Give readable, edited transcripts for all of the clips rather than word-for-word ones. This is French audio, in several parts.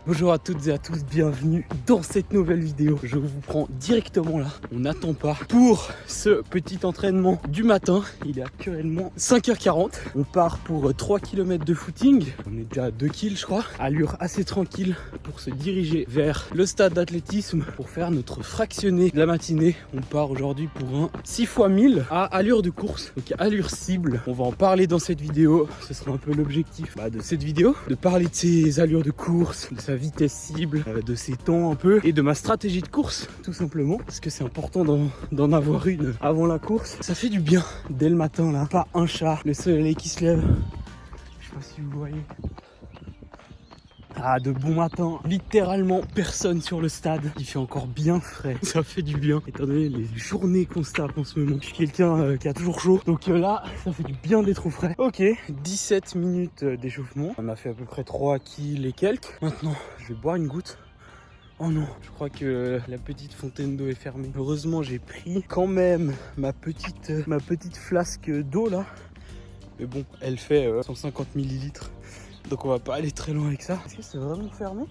Bonjour à toutes et à tous, bienvenue dans cette nouvelle vidéo. Je vous prends directement là, on n'attend pas, pour ce petit entraînement du matin. Il est actuellement 5h40. On part pour 3 km de footing. On est déjà à 2 kills je crois. Allure assez tranquille pour se diriger vers le stade d'athlétisme pour faire notre fractionné de la matinée. On part aujourd'hui pour un 6 x 1000 à allure de course, donc allure cible. On va en parler dans cette vidéo. Ce sera un peu l'objectif de cette vidéo, de parler de ces allures de course, de sa vitesse cible, de ses temps un peu, et de ma stratégie de course tout simplement, parce que c'est important d'en avoir une avant la course. Ça fait du bien dès le matin là, pas un chat, le soleil qui se lève, je sais pas si vous voyez. Ah, de bon matin, littéralement personne sur le stade. Il fait encore bien frais, ça fait du bien étant donné les journées qu'on se tape en ce moment. Je suis quelqu'un qui a toujours chaud, donc là ça fait du bien d'être au frais. Ok, 17 minutes d'échauffement, on a fait à peu près 3 kills et quelques. Maintenant je vais boire une goutte. Oh non, je crois que la petite fontaine d'eau est fermée. Heureusement j'ai pris quand même ma petite flasque d'eau là. Mais bon, elle fait 150 ml. Donc on va pas aller très loin avec ça. Est-ce que c'est vraiment fermé?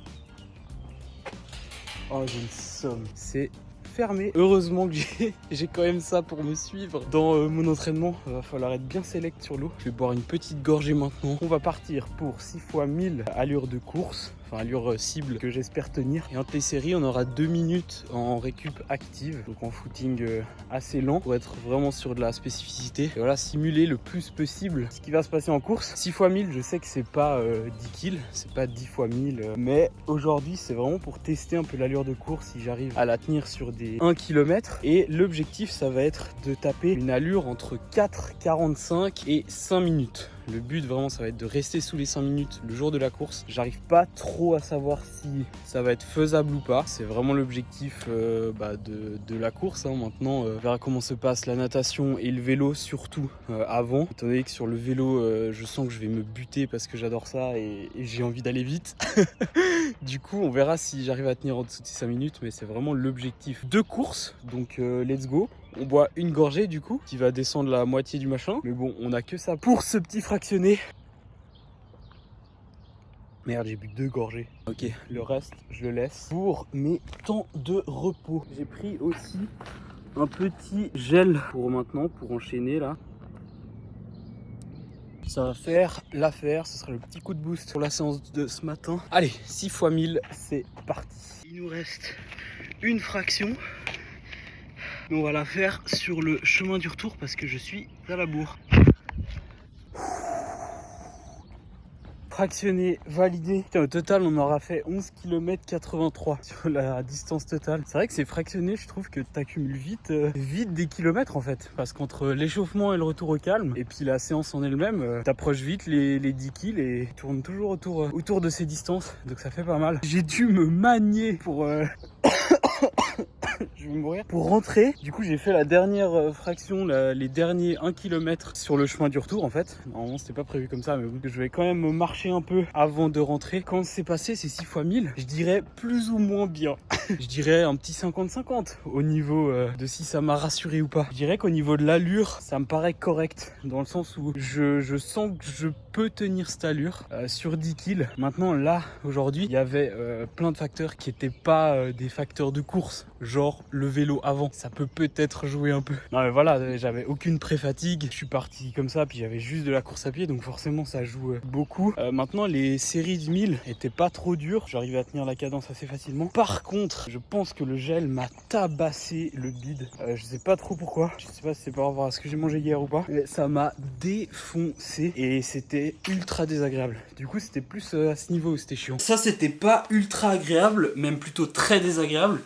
Oh, j'ai une somme. C'est fermé. Heureusement que j'ai quand même ça pour me suivre dans mon entraînement. Il va falloir être bien select sur l'eau. Je vais boire une petite gorgée maintenant. On va partir pour 6 x 1000 allure de course. Enfin allure cible que j'espère tenir. Et entre les séries, on aura 2 minutes en récup active. Donc en footing assez lent pour être vraiment sur de la spécificité. Et voilà, simuler le plus possible ce qui va se passer en course. 6 x 1000, je sais que c'est pas 10 kills, c'est pas 10 x 1000. Mais aujourd'hui, c'est vraiment pour tester un peu l'allure de course si j'arrive à la tenir sur des 1 km. Et l'objectif, ça va être de taper une allure entre 4,45 et 5 minutes. Le but vraiment ça va être de rester sous les 5 minutes le jour de la course. J'arrive pas trop à savoir si ça va être faisable ou pas. C'est vraiment l'objectif de la course. Maintenant on verra comment se passe la natation et le vélo surtout avant. Étant donné que sur le vélo je sens que je vais me buter parce que j'adore ça et j'ai envie d'aller vite. Du coup on verra si j'arrive à tenir en dessous de ces 5 minutes. Mais c'est vraiment l'objectif de course. Donc let's go. On boit une gorgée du coup, qui va descendre la moitié du machin. Mais bon, on a que ça pour ce petit fractionné. Merde, j'ai bu 2 gorgées. Ok, le reste, je le laisse pour mes temps de repos. J'ai pris aussi un petit gel pour maintenant, pour enchaîner là. Ça va faire l'affaire, ce sera le petit coup de boost pour la séance de ce matin. Allez, 6 x 1000, c'est parti. Il nous reste une fraction. Mais on va la faire sur le chemin du retour parce que je suis à la bourre. Fractionné, validé. Putain, au total, on aura fait 11 km 83 sur la distance totale. C'est vrai que c'est fractionné, je trouve que tu accumules vite des kilomètres en fait. Parce qu'entre l'échauffement et le retour au calme, et puis la séance en elle-même, t'approches vite les 10 kills et tournes toujours autour de ces distances. Donc ça fait pas mal. J'ai dû me manier pour... je vais mourir. Pour rentrer, du coup j'ai fait la dernière fraction, les derniers 1 km sur le chemin du retour en fait. Normalement c'était pas prévu comme ça, mais bon, je vais quand même marcher un peu avant de rentrer. Quand c'est passé ces 6 x 1000, je dirais plus ou moins bien. Je dirais un petit 50-50 au niveau de si ça m'a rassuré ou pas. Je dirais qu'au niveau de l'allure, ça me paraît correct dans le sens où je sens que je peux tenir cette allure sur 10 kills. Maintenant là, aujourd'hui, il y avait plein de facteurs qui n'étaient pas des facteurs de course, genre le vélo avant. Ça peut peut-être jouer un peu. Non mais voilà, j'avais aucune pré-fatigue. Je suis parti comme ça, puis j'avais juste de la course à pied, donc forcément ça joue beaucoup. Maintenant, les séries de 1000 étaient pas trop dures. J'arrivais à tenir la cadence assez facilement. Par contre, je pense que le gel m'a tabassé le bide. Je sais pas trop pourquoi. Je sais pas si c'est par rapport à ce que j'ai mangé hier ou pas. Mais ça m'a défoncé et c'était ultra désagréable. Du coup, c'était plus à ce niveau où c'était chiant. Ça, c'était pas ultra agréable, même plutôt très désagréable.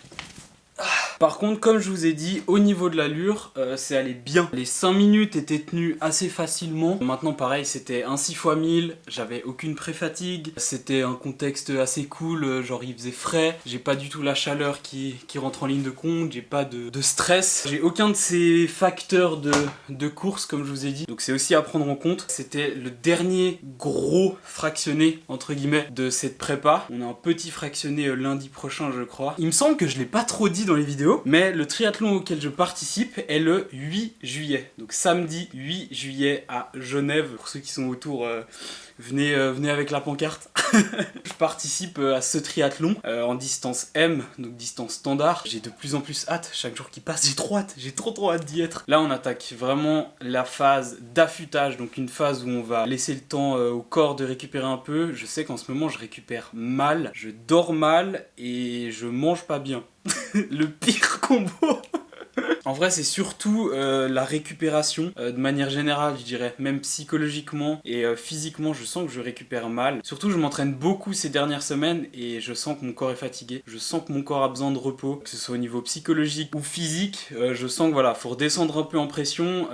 Par contre, comme je vous ai dit, au niveau de l'allure, c'est allé bien. Les 5 minutes étaient tenues assez facilement. Maintenant, pareil, c'était un 6 x 1000. J'avais aucune pré-fatigue. C'était un contexte assez cool. Genre, il faisait frais. J'ai pas du tout la chaleur qui rentre en ligne de compte. J'ai pas de stress. J'ai aucun de ces facteurs de course, comme je vous ai dit. Donc, c'est aussi à prendre en compte. C'était le dernier gros fractionné, entre guillemets, de cette prépa. On a un petit fractionné lundi prochain, je crois. Il me semble que je l'ai pas trop dit dans les vidéos. vidéo. Mais le triathlon auquel je participe est le 8 juillet. Donc samedi 8 juillet à Genève. Pour ceux qui sont autour, venez avec la pancarte. Je participe à ce triathlon en distance M, donc distance standard. J'ai de plus en plus hâte, chaque jour qui passe, j'ai trop hâte, j'ai trop hâte d'y être. Là on attaque vraiment la phase d'affûtage, donc une phase où on va laisser le temps au corps de récupérer un peu. Je sais qu'en ce moment je récupère mal, je dors mal et je mange pas bien. Le pire combo. En vrai, c'est surtout la récupération de manière générale, je dirais. Même psychologiquement et physiquement, je sens que je récupère mal. Surtout, je m'entraîne beaucoup ces dernières semaines et je sens que mon corps est fatigué. Je sens que mon corps a besoin de repos, que ce soit au niveau psychologique ou physique. Je sens que voilà, faut redescendre un peu en pression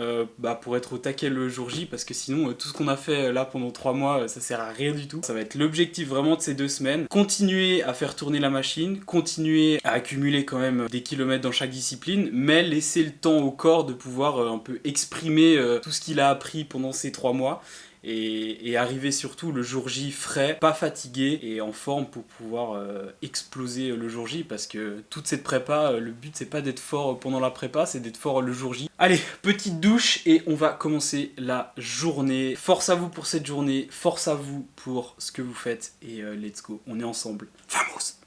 pour être au taquet le jour J, parce que sinon, tout ce qu'on a fait là pendant 3 mois, ça sert à rien du tout. Ça va être l'objectif vraiment de ces 2 semaines. Continuer à faire tourner la machine, continuer à accumuler quand même des kilomètres dans chaque discipline, mais laisser le temps au corps de pouvoir un peu exprimer tout ce qu'il a appris pendant ces 3 mois et arriver surtout le jour J frais, pas fatigué et en forme pour pouvoir exploser le jour J, parce que toute cette prépa, le but c'est pas d'être fort pendant la prépa, c'est d'être fort le jour J. Allez, petite douche et on va commencer la journée. Force à vous pour cette journée, force à vous pour ce que vous faites et let's go, on est ensemble. Vamos!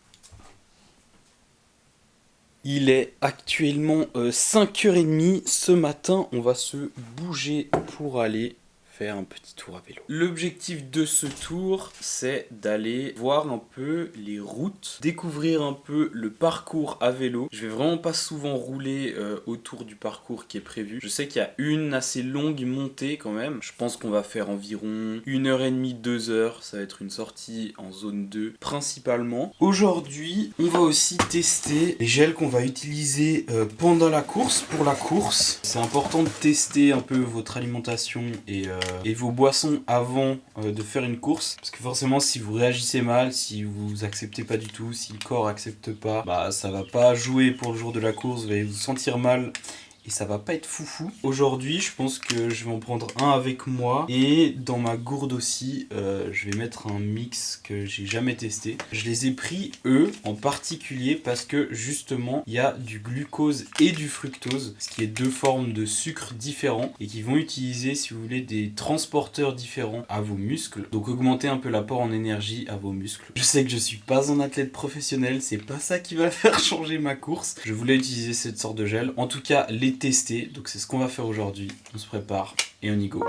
Il est actuellement 5h30 ce matin, on va se bouger pour aller faire un petit tour à vélo. L'objectif de ce tour, c'est d'aller voir un peu les routes, découvrir un peu le parcours à vélo. Je vais vraiment pas souvent rouler autour du parcours qui est prévu. Je sais qu'il y a une assez longue montée quand même. Je pense qu'on va faire environ 1h30, 2h. Ça va être une sortie en zone 2 principalement. Aujourd'hui, on va aussi tester les gels qu'on va utiliser pendant la course. Pour la course, c'est important de tester un peu votre alimentation et vos boissons avant de faire une course, parce que forcément si vous réagissez mal, si vous acceptez pas du tout, si le corps accepte pas, ça va pas jouer pour le jour de la course, vous allez vous sentir mal et ça va pas être foufou. Aujourd'hui, je pense que je vais en prendre un avec moi et dans ma gourde aussi, je vais mettre un mix que j'ai jamais testé. Je les ai pris eux en particulier parce que justement, il y a du glucose et du fructose, ce qui est 2 formes de sucre différents et qui vont utiliser, si vous voulez, des transporteurs différents à vos muscles. Donc augmenter un peu l'apport en énergie à vos muscles. Je sais que je suis pas un athlète professionnel, c'est pas ça qui va faire changer ma course. Je voulais utiliser cette sorte de gel. En tout cas, les tester, donc c'est ce qu'on va faire aujourd'hui. On se prépare et on y go.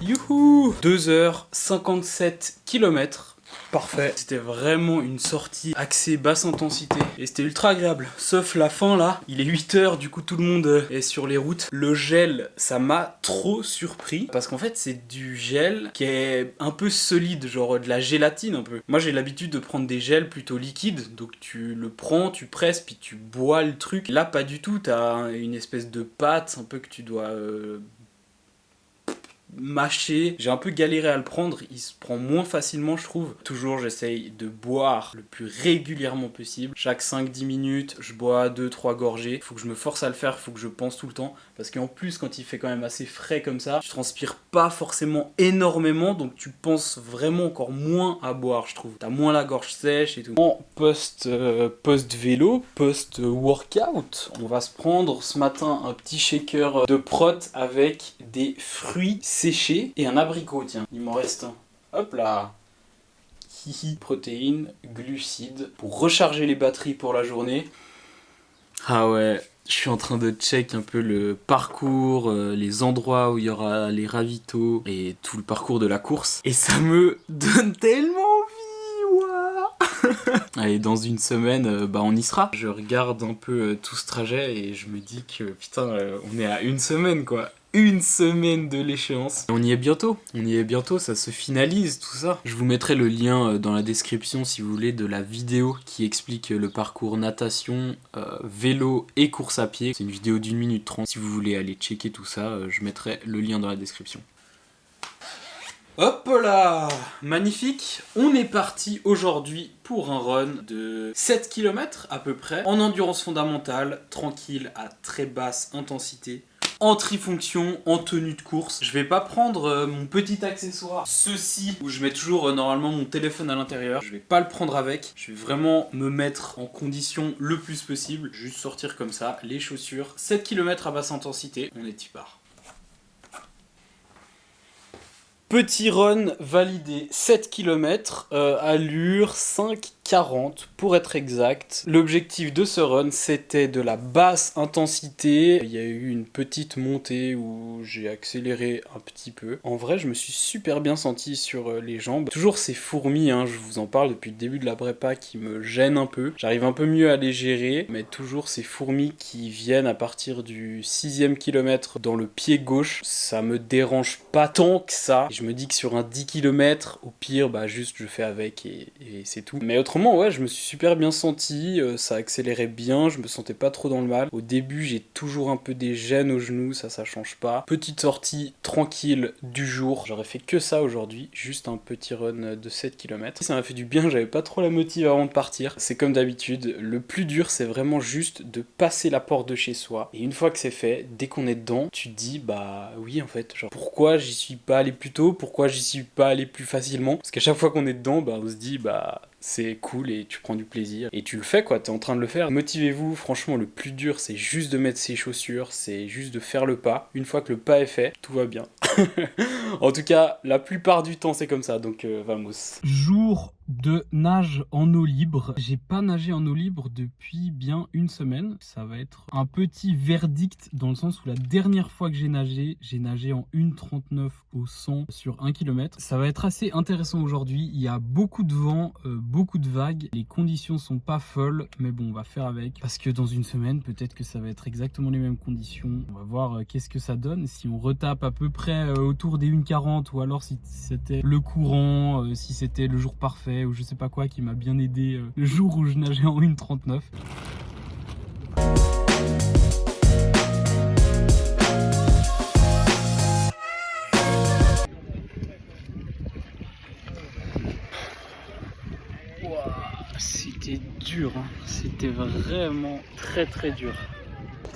Youhou! 2h57 km. Parfait. C'était vraiment une sortie axée basse intensité et c'était ultra agréable. Sauf la fin là, il est 8h, du coup tout le monde est sur les routes. Le gel, ça m'a trop surpris parce qu'en fait c'est du gel qui est un peu solide, genre de la gélatine un peu. Moi j'ai l'habitude de prendre des gels plutôt liquides, donc tu le prends, tu presses puis tu bois le truc. Là pas du tout, t'as une espèce de pâte un peu que tu dois mâcher. J'ai un peu galéré à le prendre, il se prend moins facilement je trouve. Toujours j'essaye de boire le plus régulièrement possible. Chaque 5-10 minutes, je bois 2-3 gorgées. Faut que je me force à le faire, faut que je pense tout le temps. Parce qu'en plus quand il fait quand même assez frais comme ça, tu transpires pas forcément énormément, donc tu penses vraiment encore moins à boire je trouve. T'as moins la gorge sèche et tout. En post-vélo, post-workout, on va se prendre ce matin un petit shaker de prot avec des fruits séché et un abricot, tiens, il m'en reste un. Hop là. Hihi. Protéines, glucides, pour recharger les batteries pour la journée. Ah ouais, je suis en train de check un peu le parcours, les endroits où il y aura les ravitaux et tout le parcours de la course. Et ça me donne tellement envie, waouh. Allez, dans une semaine, on y sera. Je regarde un peu tout ce trajet et je me dis que putain, on est à une semaine quoi. Une semaine de l'échéance. On y est bientôt, ça se finalise tout ça. Je vous mettrai le lien dans la description si vous voulez de la vidéo qui explique le parcours natation, vélo et course à pied. C'est une vidéo d'1 minute 30. Si vous voulez aller checker tout ça, je mettrai le lien dans la description. Hop là, magnifique. On est parti aujourd'hui pour un run de 7 km à peu près, en endurance fondamentale, tranquille, à très basse intensité, en trifonction, en tenue de course. Je vais pas prendre mon petit accessoire, ceci, où je mets toujours normalement mon téléphone à l'intérieur. Je vais pas le prendre avec, je vais vraiment me mettre en condition le plus possible. Juste sortir comme ça, les chaussures, 7 km à basse intensité, on est y part. Petit run validé, 7 km, allure 5,40 pour être exact. L'objectif de ce run, c'était de la basse intensité. Il y a eu une petite montée où j'ai accéléré un petit peu. En vrai, je me suis super bien senti sur les jambes. Toujours ces fourmis, hein, je vous en parle depuis le début de la prépa, qui me gênent un peu. J'arrive un peu mieux à les gérer, mais toujours ces fourmis qui viennent à partir du 6e kilomètre dans le pied gauche. Ça me dérange pas tant que ça. Je me dis que sur un 10 km, au pire, bah juste je fais avec et c'est tout. Mais autrement, ouais, je me suis super bien senti, ça accélérait bien, je me sentais pas trop dans le mal. Au début, j'ai toujours un peu des gênes aux genoux, ça change pas. Petite sortie tranquille du jour, j'aurais fait que ça aujourd'hui, juste un petit run de 7 km. Ça m'a fait du bien, j'avais pas trop la motive avant de partir. C'est comme d'habitude, le plus dur, c'est vraiment juste de passer la porte de chez soi. Et une fois que c'est fait, dès qu'on est dedans, tu te dis, bah oui, en fait, genre, pourquoi j'y suis pas allé plus tôt, pourquoi j'y suis pas allé plus facilement, parce qu'à chaque fois qu'on est dedans, bah on se dit, bah c'est cool et tu prends du plaisir et tu le fais quoi, t'es en train de le faire. Motivez-vous, franchement le plus dur c'est juste de mettre ses chaussures, c'est juste de faire le pas. Une fois que le pas est fait, tout va bien. En tout cas, la plupart du temps c'est comme ça, donc vamos. Jour de nage en eau libre. J'ai pas nagé en eau libre depuis bien une semaine. Ça va être un petit verdict dans le sens où la dernière fois que j'ai nagé en 1,39 au 100 sur 1 km. Ça va être assez intéressant aujourd'hui. Il y a beaucoup de vent, beaucoup de vagues. Les conditions sont pas folles, mais bon, on va faire avec. Parce que dans une semaine, peut-être que ça va être exactement les mêmes conditions. On va voir qu'est-ce que ça donne. Si on retape à peu près autour des 1,40 ou alors si c'était le courant, si c'était le jour parfait ou je sais pas quoi qui m'a bien aidé le jour où je nageais en 1,39. C'était dur, hein. C'était vraiment très très dur.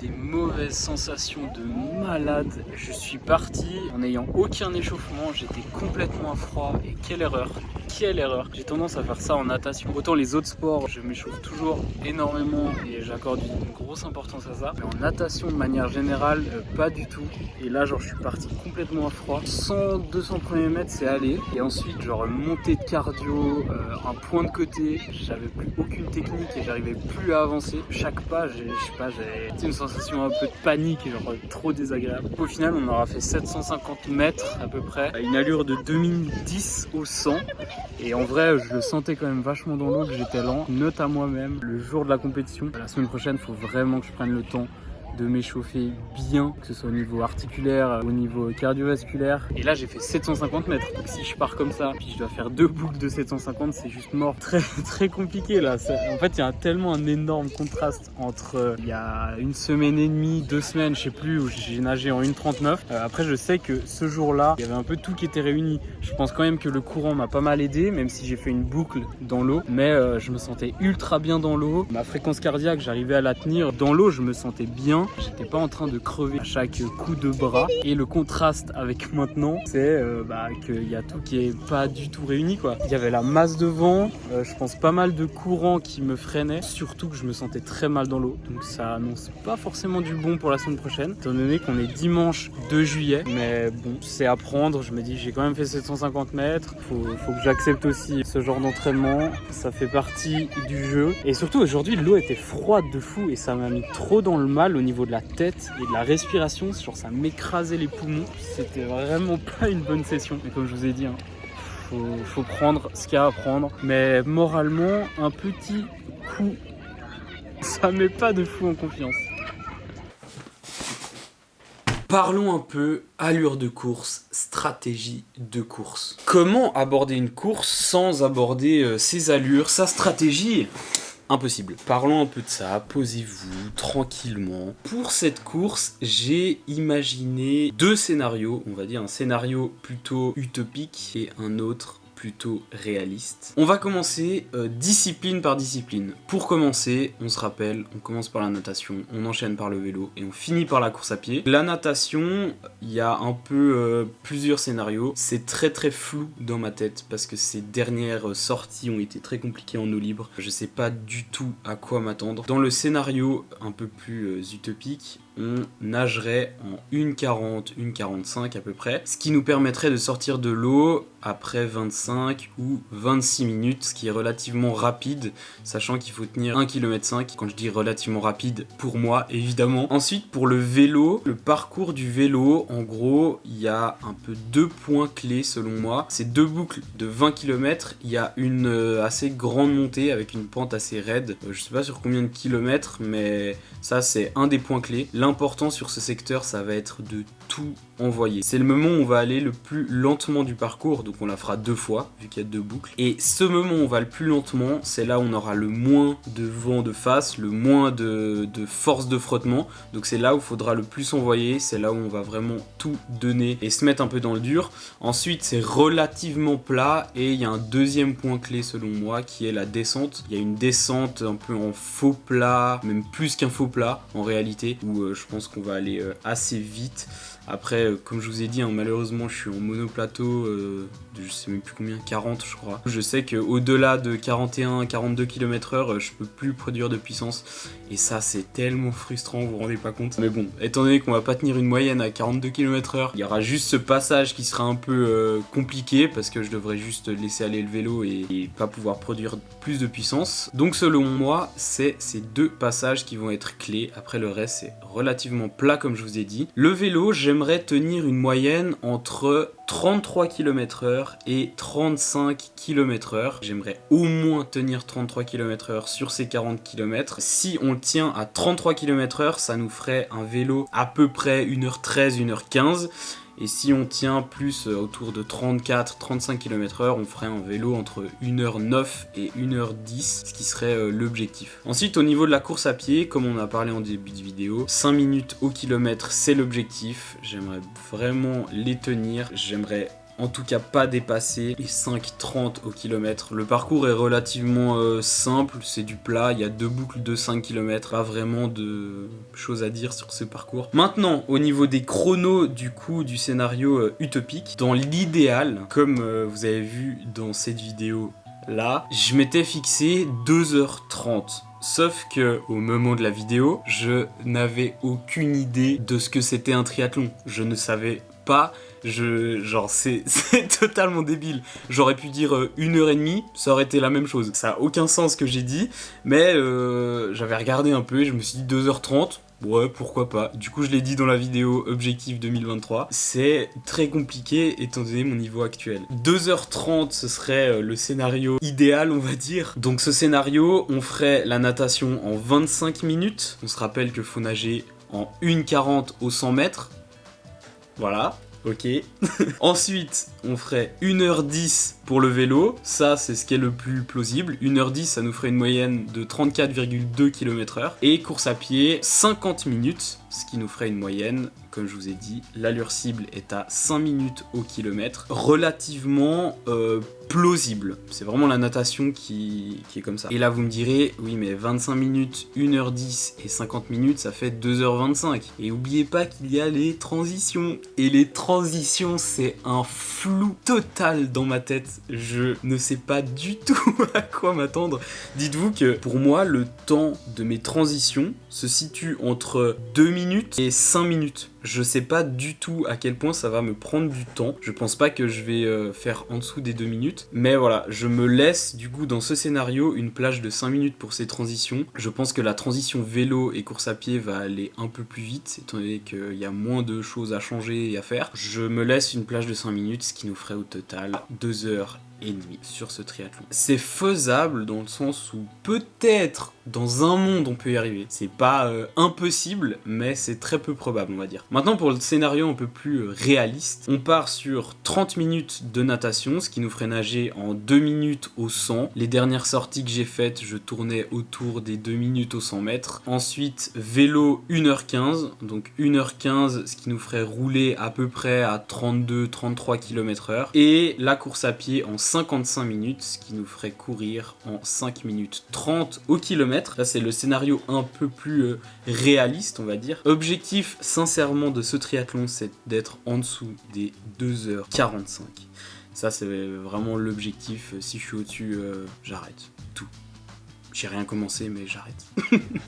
Des mauvaises sensations de malade. Je suis parti en n'ayant aucun échauffement, j'étais complètement à froid et quelle erreur. Quelle erreur. J'ai tendance à faire ça en natation. Autant les autres sports, je m'échauffe toujours énormément et j'accorde une grosse importance à ça. Mais en natation, de manière générale, pas du tout. Et là, genre, je suis parti complètement à froid. 100-200 premiers mètres, c'est aller. Et ensuite, genre, montée de cardio, un point de côté. J'avais plus aucune technique et j'arrivais plus à avancer. Chaque pas, je sais pas, j'avais une sensation un peu de panique, genre trop désagréable. Au final, on aura fait 750 mètres à peu près, à une allure de 2010 au 100. Et en vrai, je le sentais quand même vachement dans l'eau que j'étais lent. Note à moi-même, le jour de la compétition. La semaine prochaine, il faut vraiment que je prenne le temps de m'échauffer bien, que ce soit au niveau articulaire, au niveau cardiovasculaire. Et là, j'ai fait 750 mètres. Donc si je pars comme ça, puis je dois faire 2 boucles de 750, c'est juste mort. Très très compliqué là. En fait, il y a tellement un énorme contraste entre il y a une semaine et demie, 2 semaines, je sais plus, où j'ai nagé en 1,39. Après, je sais que ce jour-là, il y avait un peu tout qui était réuni. Je pense quand même que le courant m'a pas mal aidé, même si j'ai fait une boucle dans l'eau. Mais je me sentais ultra bien dans l'eau. Ma fréquence cardiaque, j'arrivais à la tenir. Dans l'eau, je me sentais bien. J'étais pas en train de crever à chaque coup de bras. Et le contraste avec maintenant, c'est qu'il y a tout qui est pas du tout réuni quoi. Il y avait la masse de vent, je pense pas mal de courant qui me freinait. Surtout que je me sentais très mal dans l'eau. Donc ça annonce pas forcément du bon pour la semaine prochaine. Étant donné qu'on est dimanche 2 juillet. Mais bon, c'est à prendre. Je me dis j'ai quand même fait 750 mètres. Faut que j'accepte aussi ce genre d'entraînement. Ça fait partie du jeu. Et surtout aujourd'hui l'eau était froide de fou et ça m'a mis trop dans le mal au niveau de la tête et de la respiration, genre ça m'écrasait les poumons. C'était vraiment pas une bonne session. Et comme je vous ai dit, hein, faut prendre ce qu'il y a à prendre. Mais moralement, un petit coup, ça met pas de fou en confiance. Parlons un peu allure de course, stratégie de course. Comment aborder une course sans aborder ses allures, sa stratégie ? impossible. Parlons un peu de ça, posez-vous tranquillement. Pour cette course, j'ai imaginé 2 scénarios, on va dire un scénario plutôt utopique et un autre plutôt réaliste. On va commencer discipline par discipline. Pour commencer, on se rappelle, on commence par la natation, on enchaîne par le vélo et on finit par la course à pied. La natation, il y a un peu plusieurs scénarios. C'est très flou dans ma tête parce que ces dernières sorties ont été très compliquées en eau libre. Je sais pas du tout à quoi m'attendre. Dans le scénario un peu plus utopique, on nagerait en 1,40, 1,45 à peu près, ce qui nous permettrait de sortir de l'eau après 25 ou 26 minutes, ce qui est relativement rapide, sachant qu'il faut tenir 1,5 km, quand je dis relativement rapide, pour moi, évidemment. Ensuite, pour le vélo, le parcours du vélo, en gros, il y a un peu 2 points clés selon moi. C'est 2 boucles de 20 km, il y a une assez grande montée avec une pente assez raide, je sais pas sur combien de kilomètres, mais ça c'est un des points clés. L'important sur ce secteur, ça va être de tout envoyer. C'est le moment où on va aller le plus lentement du parcours, donc on la fera 2 fois, vu qu'il y a 2 boucles. Et ce moment où on va le plus lentement, c'est là où on aura le moins de vent de face, le moins de force de frottement. Donc c'est là où il faudra le plus envoyer, c'est là où on va vraiment tout donner et se mettre un peu dans le dur. Ensuite, c'est relativement plat et il y a un deuxième point clé selon moi qui est la descente. Il y a une descente un peu en faux plat, même plus qu'un faux plat en réalité, où je pense qu'on va aller assez vite. Après, comme je vous ai dit, malheureusement, je suis en monoplateau de je sais même plus combien, 40 je crois. Je sais qu'au-delà de 41-42 km/h, je peux plus produire de puissance. Et ça, c'est tellement frustrant, vous vous rendez pas compte. Mais bon, étant donné qu'on va pas tenir une moyenne à 42 km/h, il y aura juste ce passage qui sera un peu compliqué parce que je devrais juste laisser aller le vélo et pas pouvoir produire plus de puissance. Donc selon moi, c'est ces 2 passages qui vont être clés. Après, le reste, c'est relativement plat comme je vous ai dit. Le vélo, j'aimerais tenir une moyenne entre 33 km/h et 35 km/h. J'aimerais au moins tenir 33 km/h sur ces 40 km. Si on le tient à 33 km/h, ça nous ferait un vélo à peu près 1h13, 1h15. Et si on tient plus autour de 34-35 km/h, on ferait un vélo entre 1h09 et 1h10, ce qui serait l'objectif. Ensuite, au niveau de la course à pied, comme on a parlé en début de vidéo, 5 minutes au kilomètre, c'est l'objectif. J'aimerais vraiment les tenir. J'aimerais en tout cas pas dépasser les 5,30 au kilomètre. Le parcours est relativement simple, c'est du plat, il y a 2 boucles de 5 km, pas vraiment de choses à dire sur ce parcours. Maintenant, au niveau des chronos du coup du scénario utopique, dans l'idéal, comme vous avez vu dans cette vidéo là, je m'étais fixé 2h30. Sauf que au moment de la vidéo, je n'avais aucune idée de ce que c'était un triathlon. Je ne savais pas, c'est totalement débile. J'aurais pu dire 1h30, ça aurait été la même chose. Ça a aucun sens ce que j'ai dit, mais j'avais regardé un peu et je me suis dit 2h30. Ouais, pourquoi pas. Du coup, je l'ai dit dans la vidéo Objectif 2023. C'est très compliqué étant donné mon niveau actuel. 2h30, ce serait le scénario idéal, on va dire. Donc ce scénario, on ferait la natation en 25 minutes. On se rappelle qu'il faut nager en 1,40 au 100 mètres. Voilà. Ok. Ensuite, on ferait 1h10 pour le vélo. Ça, c'est ce qui est le plus plausible. 1h10, ça nous ferait une moyenne de 34,2 km/h. Et course à pied, 50 minutes, ce qui nous ferait une moyenne, comme je vous ai dit, l'allure cible est à 5 minutes au kilomètre. Relativement plausible. C'est vraiment la natation qui est comme ça. Et là, vous me direz, oui, mais 25 minutes, 1h10 et 50 minutes, ça fait 2h25. Et oubliez pas qu'il y a les transitions. Et les transitions, c'est un flou total dans ma tête. Je ne sais pas du tout à quoi m'attendre. Dites-vous que pour moi, le temps de mes transitions se situe entre 2 minutes et 5 minutes. Je sais pas du tout à quel point ça va me prendre du temps. Je pense pas que je vais faire en dessous des 2 minutes. Mais voilà, je me laisse du coup dans ce scénario une plage de 5 minutes pour ces transitions. Je pense que la transition vélo et course à pied va aller un peu plus vite, étant donné qu'il y a moins de choses à changer et à faire. Je me laisse une plage de 5 minutes, ce qui nous ferait au total 2h 2h30 sur ce triathlon. C'est faisable dans le sens où peut-être dans un monde on peut y arriver. C'est pas impossible, mais c'est très peu probable, on va dire. Maintenant pour le scénario un peu plus réaliste, on part sur 30 minutes de natation, ce qui nous ferait nager en 2 minutes au 100. Les dernières sorties que j'ai faites, je tournais autour des 2 minutes au 100 mètres. Ensuite, vélo 1h15, donc 1h15, ce qui nous ferait rouler à peu près à 32-33 km/h. Et la course à pied en 55 minutes, ce qui nous ferait courir en 5 minutes 30 au kilomètre. Ça, c'est le scénario un peu plus réaliste, on va dire. Objectif, sincèrement, de ce triathlon, c'est d'être en dessous des 2h45. Ça, c'est vraiment l'objectif. Si je suis au-dessus, j'arrête tout. J'ai rien commencé, mais j'arrête.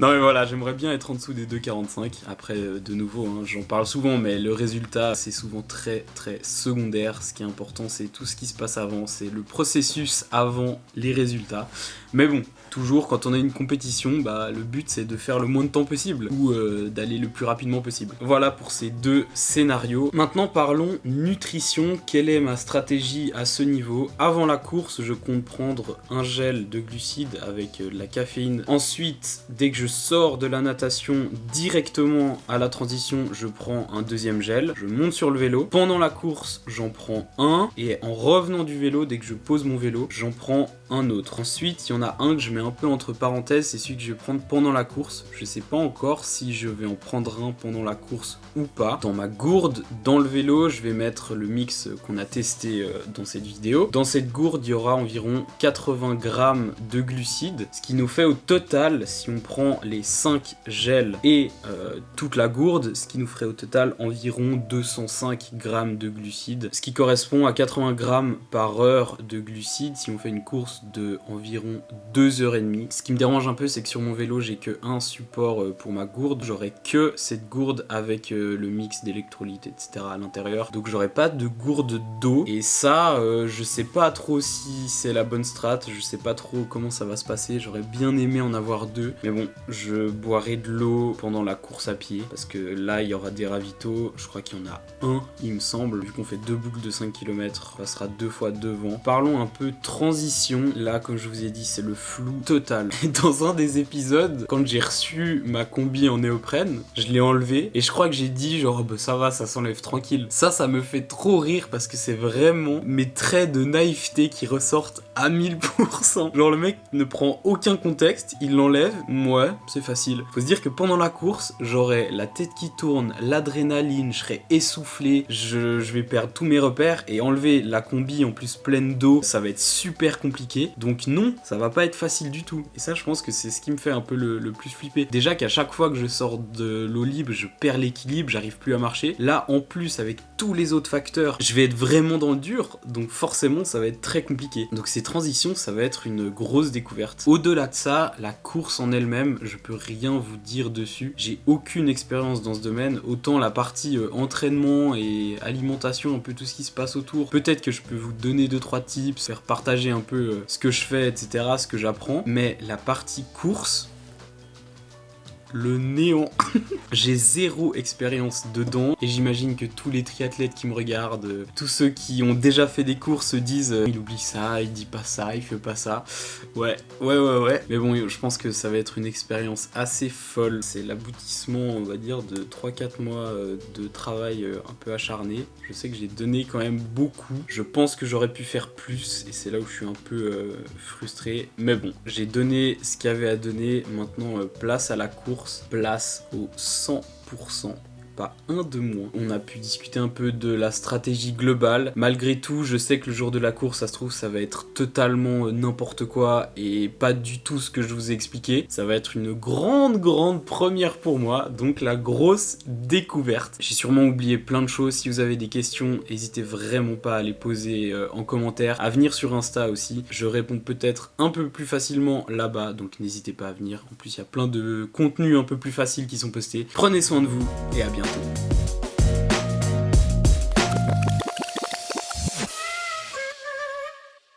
Non mais voilà, j'aimerais bien être en dessous des 2,45. Après, de nouveau, hein, j'en parle souvent, mais le résultat, c'est souvent très très secondaire. Ce qui est important, c'est tout ce qui se passe avant. C'est le processus avant les résultats. Mais bon, toujours, quand on a une compétition, bah, le but, c'est de faire le moins de temps possible ou d'aller le plus rapidement possible. Voilà pour ces deux scénarios. Maintenant, parlons nutrition. Quelle est ma stratégie à ce niveau? Avant la course, je compte prendre un gel de glucides avec de la caféine. Ensuite, dès que je sors de la natation, directement à la transition, je prends un deuxième gel. Je monte sur le vélo. Pendant la course, j'en prends un. Et en revenant du vélo, dès que je pose mon vélo, j'en prends un autre. Ensuite, il y en a un que je mets un peu entre parenthèses, c'est celui que je vais prendre pendant la course. Je sais pas encore si je vais en prendre un pendant la course ou pas. Dans ma gourde, dans le vélo, je vais mettre le mix qu'on a testé dans cette vidéo. Dans cette gourde, il y aura environ 80 grammes de glucides, ce qui nous fait au total, si on prend les 5 gels et toute la gourde, ce qui nous ferait au total environ 205 grammes de glucides, ce qui correspond à 80 grammes par heure de glucides si on fait une course de environ 2h30. Ce qui me dérange un peu, c'est que sur mon vélo, j'ai que un support pour ma gourde. J'aurai que cette gourde avec le mix d'électrolytes, etc. à l'intérieur. Donc j'aurai pas de gourde d'eau. Et ça, je sais pas trop si c'est la bonne strat. Je sais pas trop comment ça va se passer. J'aurais bien aimé en avoir deux. Mais bon, je boirai de l'eau pendant la course à pied. Parce que là, il y aura des ravitaux. Je crois qu'il y en a un, il me semble. Vu qu'on fait 2 boucles de 5 km, ça sera 2 fois devant. Parlons un peu transition. Là, comme je vous ai dit, c'est le flou total. Et dans un des épisodes, quand j'ai reçu ma combi en néoprène, je l'ai enlevée et je crois que j'ai dit genre bah, ça va, ça s'enlève tranquille. Ça me fait trop rire parce que c'est vraiment mes traits de naïveté qui ressortent à 1000%. Genre le mec ne prend aucun contexte, il l'enlève, ouais, c'est facile. Faut se dire que pendant la course, j'aurai la tête qui tourne, l'adrénaline, je serai essoufflé, je vais perdre tous mes repères et enlever la combi en plus pleine d'eau, ça va être super compliqué. Donc non, ça va pas être facile du tout. Et ça, je pense que c'est ce qui me fait un peu le plus flipper. Déjà qu'à chaque fois que je sors de l'eau libre, je perds l'équilibre, j'arrive plus à marcher. Là, en plus, avec tous les autres facteurs, je vais être vraiment dans le dur, donc forcément, ça va être très compliqué. Donc ces transitions, ça va être une grosse découverte. Au-delà de ça, la course en elle-même, je peux rien vous dire dessus. J'ai aucune expérience dans ce domaine. Autant la partie entraînement et alimentation, un peu tout ce qui se passe autour. Peut-être que je peux vous donner 2-3 tips, faire partager un peu ce que je fais, etc., ce que j'apprends. Mais la partie course, le néant. J'ai zéro expérience dedans et j'imagine que tous les triathlètes qui me regardent, tous ceux qui ont déjà fait des courses se disent il oublie ça, il dit pas ça, il fait pas ça. Ouais. Mais bon, je pense que ça va être une expérience assez folle. C'est l'aboutissement, on va dire, de 3-4 mois de travail un peu acharné. Je sais que j'ai donné quand même beaucoup. Je pense que j'aurais pu faire plus et c'est là où je suis un peu frustré. Mais bon, j'ai donné ce qu'il y avait à donner. Maintenant, place à la course, place au 100%. Pas un de moins. On a pu discuter un peu de la stratégie globale. Malgré tout, je sais que le jour de la course, ça se trouve, ça va être totalement n'importe quoi et pas du tout ce que je vous ai expliqué. Ça va être une grande première pour moi, donc la grosse découverte. J'ai sûrement oublié plein de choses. Si vous avez des questions, n'hésitez vraiment pas à les poser en commentaire, à venir sur Insta aussi. Je réponds peut-être un peu plus facilement là-bas, donc n'hésitez pas à venir. En plus, il y a plein de contenus un peu plus faciles qui sont postés. Prenez soin de vous et à bientôt.